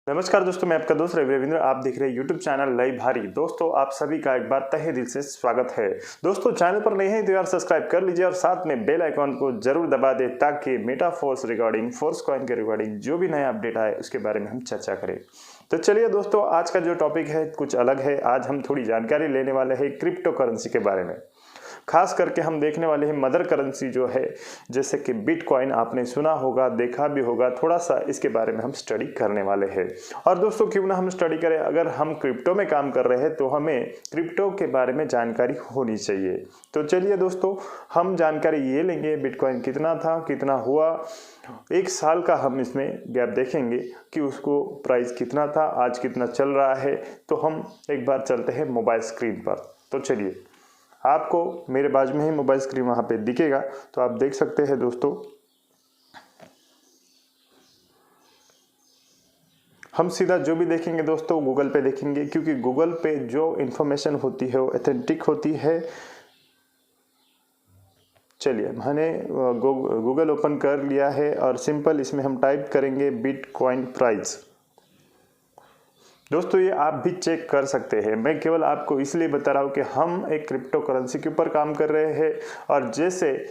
नमस्कार दोस्तों, मैं आपका दोस्त रविंद्र। आप देख रहे हैं यूट्यूब चैनल लाइव भारी। दोस्तों, आप सभी का एक बार तहे दिल से स्वागत है। दोस्तों, चैनल पर नए हैं तो यार सब्सक्राइब कर लीजिए और साथ में बेल आइकॉन को जरूर दबा दें ताकि मेटाफोर्स रिगार्डिंग फोर्स कॉइन के रिगार्डिंग जो भी नया अपडेट आए उसके बारे में हम चर्चा करें। तो चलिए दोस्तों, आज का जो टॉपिक है कुछ अलग है। आज हम थोड़ी जानकारी लेने वाले हैं क्रिप्टो करेंसी के बारे में। खास करके हम देखने वाले हैं मदर करेंसी जो है, जैसे कि बिटकॉइन। आपने सुना होगा, देखा भी होगा, थोड़ा सा इसके बारे में हम स्टडी करने वाले हैं। और दोस्तों, क्यों ना हम स्टडी करें, अगर हम क्रिप्टो में काम कर रहे हैं तो हमें क्रिप्टो के बारे में जानकारी होनी चाहिए। तो चलिए दोस्तों, हम जानकारी ये लेंगे बिटकॉइन कितना था, कितना हुआ, एक साल का हम इसमें गैप देखेंगे कि उसको प्राइस कितना था, आज कितना चल रहा है। तो हम एक बार चलते हैं मोबाइल स्क्रीन पर। तो चलिए, आपको मेरे बाजू में ही मोबाइल स्क्रीन वहां पे दिखेगा, तो आप देख सकते हैं दोस्तों। हम सीधा जो भी देखेंगे दोस्तों गूगल पे देखेंगे, क्योंकि गूगल पे जो इन्फॉर्मेशन होती है वो ऑथेंटिक होती है। चलिए, मैंने गूगल ओपन कर लिया है और सिंपल इसमें हम टाइप करेंगे बिटकॉइन प्राइस। दोस्तों, ये आप भी चेक कर सकते हैं। मैं केवल आपको इसलिए बता रहा हूँ कि हम एक क्रिप्टो करेंसी के ऊपर काम कर रहे हैं, और जैसे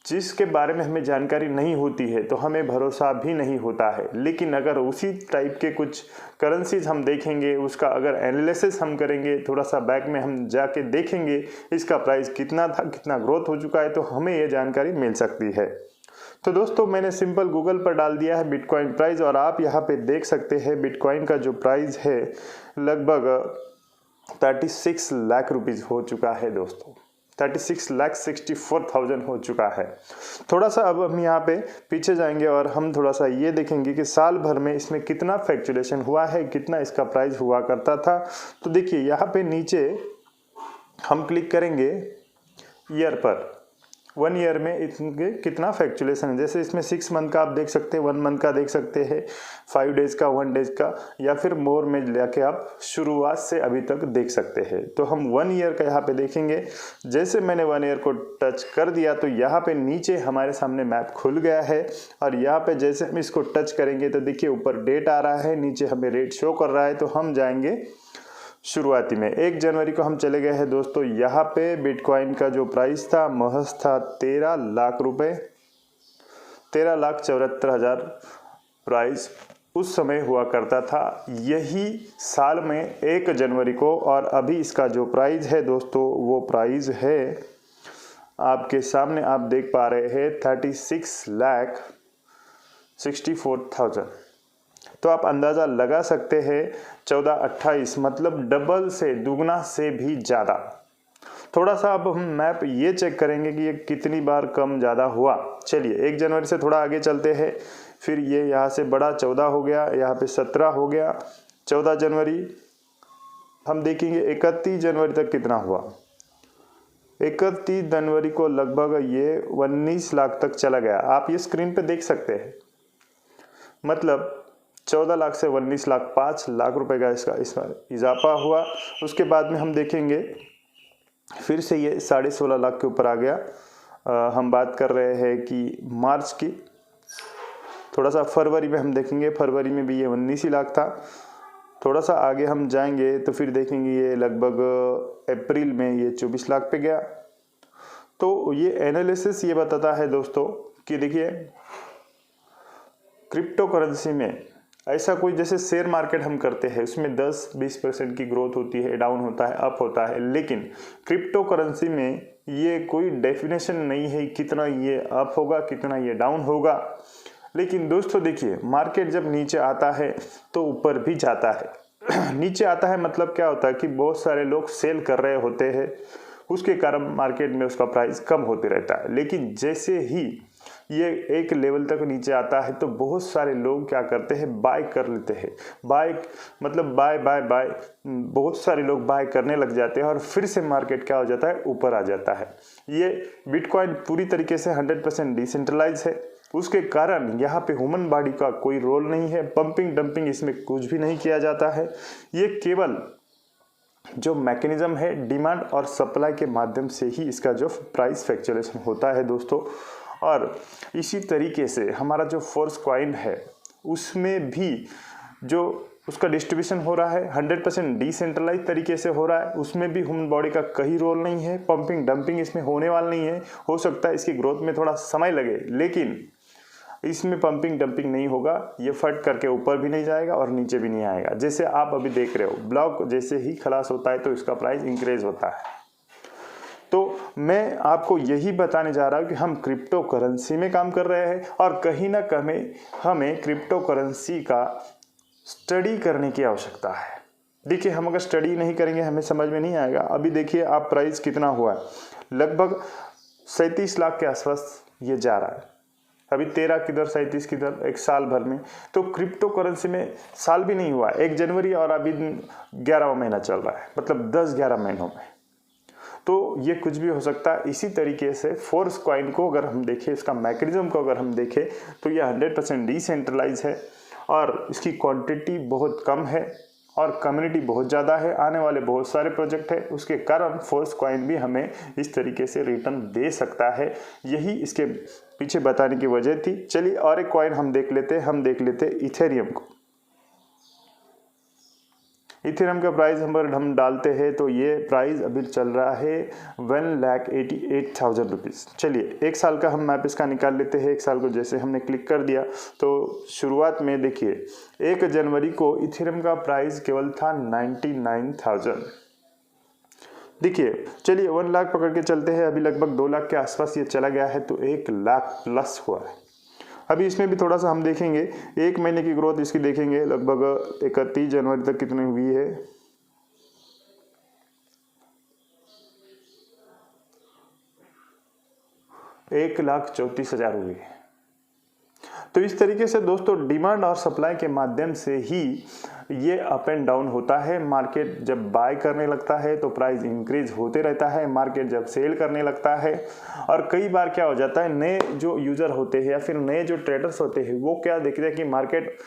जिसके बारे में हमें जानकारी नहीं होती है तो हमें भरोसा भी नहीं होता है। लेकिन अगर उसी टाइप के कुछ करेंसीज हम देखेंगे, उसका अगर एनालिसिस हम करेंगे, थोड़ा सा बैक में हम जाके देखेंगे इसका प्राइस कितना था, कितना ग्रोथ हो चुका है, तो हमें ये जानकारी मिल सकती है। तो दोस्तों, मैंने सिंपल गूगल पर डाल दिया है बिटकॉइन प्राइस, और आप यहाँ पे देख सकते हैं बिटकॉइन का जो प्राइस है लगभग 36 लाख रुपीज़ हो चुका है दोस्तों। 36,64,000 हो चुका है। थोड़ा सा अब हम यहाँ पे पीछे जाएंगे और हम थोड़ा सा ये देखेंगे कि साल भर में इसमें कितना फ्लक्चुएशन हुआ है, कितना इसका प्राइस हुआ करता था। तो देखिए, यहाँ पे नीचे हम क्लिक करेंगे ईयर पर। 1 ईयर में इनके कितना फ्लक्चुएशन है। जैसे इसमें 6 मंथ का आप देख सकते हैं, 1 मंथ का देख सकते हैं, 5 डेज का, 1 डेज का, या फिर मोर में लेके आप शुरुआत से अभी तक देख सकते हैं। तो हम 1 ईयर का यहाँ पे देखेंगे। जैसे मैंने 1 ईयर को टच कर दिया तो यहाँ पे नीचे हमारे सामने मैप खुल गया है, और यहाँ पे जैसे हम इसको टच करेंगे तो देखिए ऊपर डेट आ रहा है, नीचे हमें रेट शो कर रहा है। तो हम जाएंगे शुरुआती में 1 जनवरी को हम चले गए हैं दोस्तों। यहाँ पे बिटकॉइन का जो प्राइस था महज था 13 लाख रुपए, 13,74,000 प्राइस उस समय हुआ करता था, यही साल में 1 जनवरी को। और अभी इसका जो प्राइस है दोस्तों, वो प्राइस है आपके सामने, आप देख पा रहे हैं 36,64,000। तो आप अंदाज़ा लगा सकते हैं 1428, मतलब डबल से, दुगना से भी ज़्यादा। थोड़ा सा अब हम मैप ये चेक करेंगे कि ये कितनी बार कम ज़्यादा हुआ। चलिए, 1 जनवरी से थोड़ा आगे चलते हैं। फिर ये यहाँ से बड़ा 14 हो गया, यहाँ पे 17 हो गया, 14 जनवरी। हम देखेंगे 31 जनवरी तक कितना हुआ। 31 जनवरी को लगभग ये 19 लाख तक चला गया। आप ये स्क्रीन पे देख सकते हैं, मतलब 14 लाख से 19 लाख, 5 लाख रुपए का इसका इजाफा हुआ। उसके बाद में हम देखेंगे फिर से ये 16.5 लाख के ऊपर आ गया। हम बात कर रहे हैं कि मार्च की। थोड़ा सा फरवरी में हम देखेंगे, फरवरी में भी ये 19 ही लाख था। थोड़ा सा आगे हम जाएंगे तो फिर देखेंगे ये लगभग अप्रैल में ये 24 लाख पे गया। तो ये एनालिसिस ये बताता है दोस्तों कि देखिए, क्रिप्टो करेंसी में ऐसा कोई, जैसे शेयर मार्केट हम करते हैं उसमें 10-20% की ग्रोथ होती है, डाउन होता है, अप होता है। लेकिन क्रिप्टो करेंसी में ये कोई डेफिनेशन नहीं है कितना ये अप होगा, कितना ये डाउन होगा। लेकिन दोस्तों देखिए, मार्केट जब नीचे आता है तो ऊपर भी जाता है। नीचे आता है मतलब क्या होता है कि बहुत सारे लोग सेल कर रहे होते हैं, उसके कारण मार्केट में उसका प्राइस कम होते रहता है। लेकिन जैसे ही ये एक लेवल तक नीचे आता है तो बहुत सारे लोग क्या करते हैं, बाय कर लेते हैं। बाय मतलब बाय बाय बाय, बहुत सारे लोग बाय करने लग जाते हैं और फिर से मार्केट क्या हो जाता है, ऊपर आ जाता है। ये बिटकॉइन पूरी तरीके से 100% डिसेंट्रलाइज है। उसके कारण यहाँ पे ह्यूमन बॉडी का कोई रोल नहीं है, पंपिंग डंपिंग इसमें कुछ भी नहीं किया जाता है। ये केवल जो मैकेनिज्म है, डिमांड और सप्लाई के माध्यम से ही इसका जो प्राइस फ्लक्चुएशन होता है दोस्तों। और इसी तरीके से हमारा जो फोर्स कॉइन है उसमें भी जो उसका डिस्ट्रीब्यूशन हो रहा है 100% डिसेंट्रलाइज तरीके से हो रहा है, उसमें भी ह्यूमन बॉडी का कहीं रोल नहीं है, पंपिंग डंपिंग इसमें होने वाला नहीं है। हो सकता है इसकी ग्रोथ में थोड़ा समय लगे, लेकिन इसमें पंपिंग डंपिंग नहीं होगा, ये फट करके ऊपर भी नहीं जाएगा और नीचे भी नहीं आएगा। जैसे आप अभी देख रहे हो, ब्लॉक जैसे ही खलास होता है तो इसका प्राइस इंक्रीज होता है। तो मैं आपको यही बताने जा रहा हूँ कि हम क्रिप्टो करेंसी में काम कर रहे हैं और कहीं ना कहीं हमें क्रिप्टो करेंसी का स्टडी करने की आवश्यकता है। देखिए, हम अगर स्टडी नहीं करेंगे हमें समझ में नहीं आएगा। अभी देखिए आप प्राइस कितना हुआ है, लगभग 37 लाख के आसपास ये जा रहा है। अभी 13 किधर 37 किधर, एक साल भर में। तो क्रिप्टो करेंसी में साल भी नहीं हुआ, 1 जनवरी और अभी 11वां महीना चल रहा है, मतलब 10-11 महीनों में। तो ये कुछ भी हो सकता है। इसी तरीके से फोर्स कॉइन को अगर हम देखें, इसका मैकेनिज्म को अगर हम देखें तो ये 100% डिसेंट्रलाइज है और इसकी क्वांटिटी बहुत कम है और कम्युनिटी बहुत ज़्यादा है, आने वाले बहुत सारे प्रोजेक्ट है, उसके कारण फोर्स कॉइन भी हमें इस तरीके से रिटर्न दे सकता है। यही इसके पीछे बताने की वजह थी। चलिए और एक कॉइन हम देख लेते इथेरियम को। इथेरियम का प्राइस हम डालते हैं तो ये प्राइस अभी चल रहा है 1,88,000 रुपीज़। चलिए एक साल का हम मैप इसका निकाल लेते हैं। एक साल को जैसे हमने क्लिक कर दिया तो शुरुआत में देखिए 1 जनवरी को इथेरियम का प्राइस केवल था 99,000। देखिए, चलिए 1 लाख पकड़ के चलते हैं, अभी लगभग 2 लाख के आसपास ये चला गया है, तो 1 लाख प्लस हुआ है। अभी इसमें भी थोड़ा सा हम देखेंगे, 1 महीने की ग्रोथ इसकी देखेंगे, लगभग 31 जनवरी तक कितनी हुई है। एक 1,34,000 हुई है। तो इस तरीके से दोस्तों डिमांड और सप्लाई के माध्यम से ही ये अप एंड डाउन होता है। मार्केट जब बाय करने लगता है तो प्राइस इंक्रीज होते रहता है, मार्केट जब सेल करने लगता है। और कई बार क्या हो जाता है, नए जो यूजर होते हैं या फिर नए जो ट्रेडर्स होते हैं वो क्या देखते हैं कि मार्केट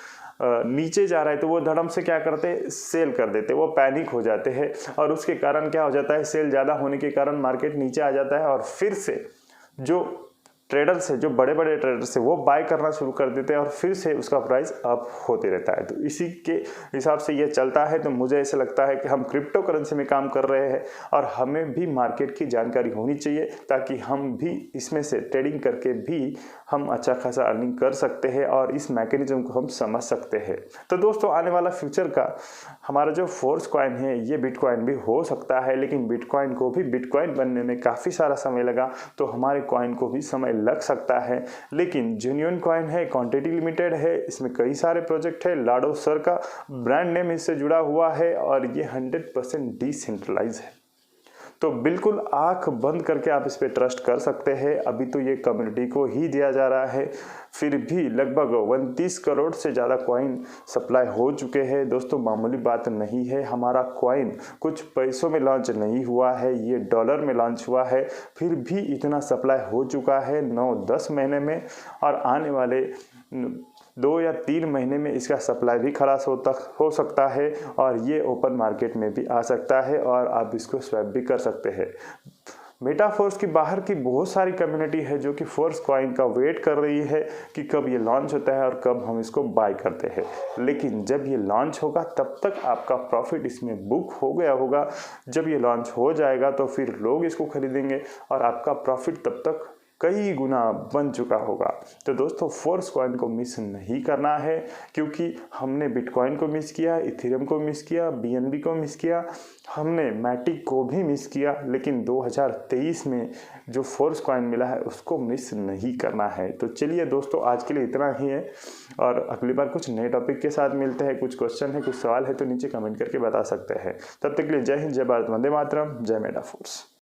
नीचे जा रहा है तो वो धड़म से क्या करते हैं, सेल कर देते हैं, वो पैनिक हो जाते हैं और उसके कारण क्या हो जाता है, सेल ज़्यादा होने के कारण मार्केट नीचे आ जाता है और फिर से जो ट्रेडर्स है, जो बड़े बड़े ट्रेडर्स है, वो बाय करना शुरू कर देते हैं और फिर से उसका प्राइस अप होते रहता है। तो इसी के हिसाब से ये चलता है। तो मुझे ऐसा लगता है कि हम क्रिप्टो करेंसी में काम कर रहे हैं और हमें भी मार्केट की जानकारी होनी चाहिए ताकि हम भी इसमें से ट्रेडिंग करके भी हम अच्छा खासा अर्निंग कर सकते हैं और इस मैकेनिज्म को हम समझ सकते हैं। तो दोस्तों आने वाला फ्यूचर का हमारा जो फोर्स कॉइन है ये बिटकॉइन भी हो सकता है, लेकिन बिटकॉइन को भी बिटकॉइन बनने में काफ़ी सारा समय लगा, तो हमारे कॉइन को भी समय लग सकता है। लेकिन जेन्युइन कॉइन है, क्वांटिटी लिमिटेड है, इसमें कई सारे प्रोजेक्ट है, लाडो सर का ब्रांड नेम इससे जुड़ा हुआ है और ये 100% डिसेंट्रलाइज है। तो बिल्कुल आंख बंद करके आप इस पे ट्रस्ट कर सकते हैं। अभी तो ये कम्युनिटी को ही दिया जा रहा है, फिर भी लगभग 29 करोड़ से ज़्यादा कॉइन सप्लाई हो चुके हैं। दोस्तों मामूली बात नहीं है, हमारा कॉइन कुछ पैसों में लॉन्च नहीं हुआ है, ये डॉलर में लॉन्च हुआ है, फिर भी इतना सप्लाई हो चुका है 9-10 महीने में और आने वाले 2 या 3 महीने में इसका सप्लाई भी खलास हो सकता है और ये ओपन मार्केट में भी आ सकता है और आप इसको स्वैप भी कर सकते हैं। मेटाफोर्स की बाहर की बहुत सारी कम्युनिटी है जो कि फोर्स कॉइन का वेट कर रही है कि कब ये लॉन्च होता है और कब हम इसको बाय करते हैं। लेकिन जब ये लॉन्च होगा तब तक आपका प्रॉफिट इसमें बुक हो गया होगा। जब ये लॉन्च हो जाएगा तो फिर लोग इसको खरीदेंगे और आपका प्रॉफिट तब तक कई गुना बन चुका होगा। तो दोस्तों फोर्स कॉइन को मिस नहीं करना है, क्योंकि हमने बिटकॉइन को मिस किया, इथेरियम को मिस किया, बीएनबी को मिस किया, हमने मैटिक को भी मिस किया, लेकिन 2023 में जो फोर्स कॉइन मिला है उसको मिस नहीं करना है। तो चलिए दोस्तों आज के लिए इतना ही है और अगली बार कुछ नए टॉपिक के साथ मिलते हैं। कुछ क्वेश्चन है, कुछ सवाल है तो नीचे कमेंट करके बता सकते हैं। तब तक के लिए जय हिंद, जय भारत, वंदे मातरम, जय मेटाफोर्स।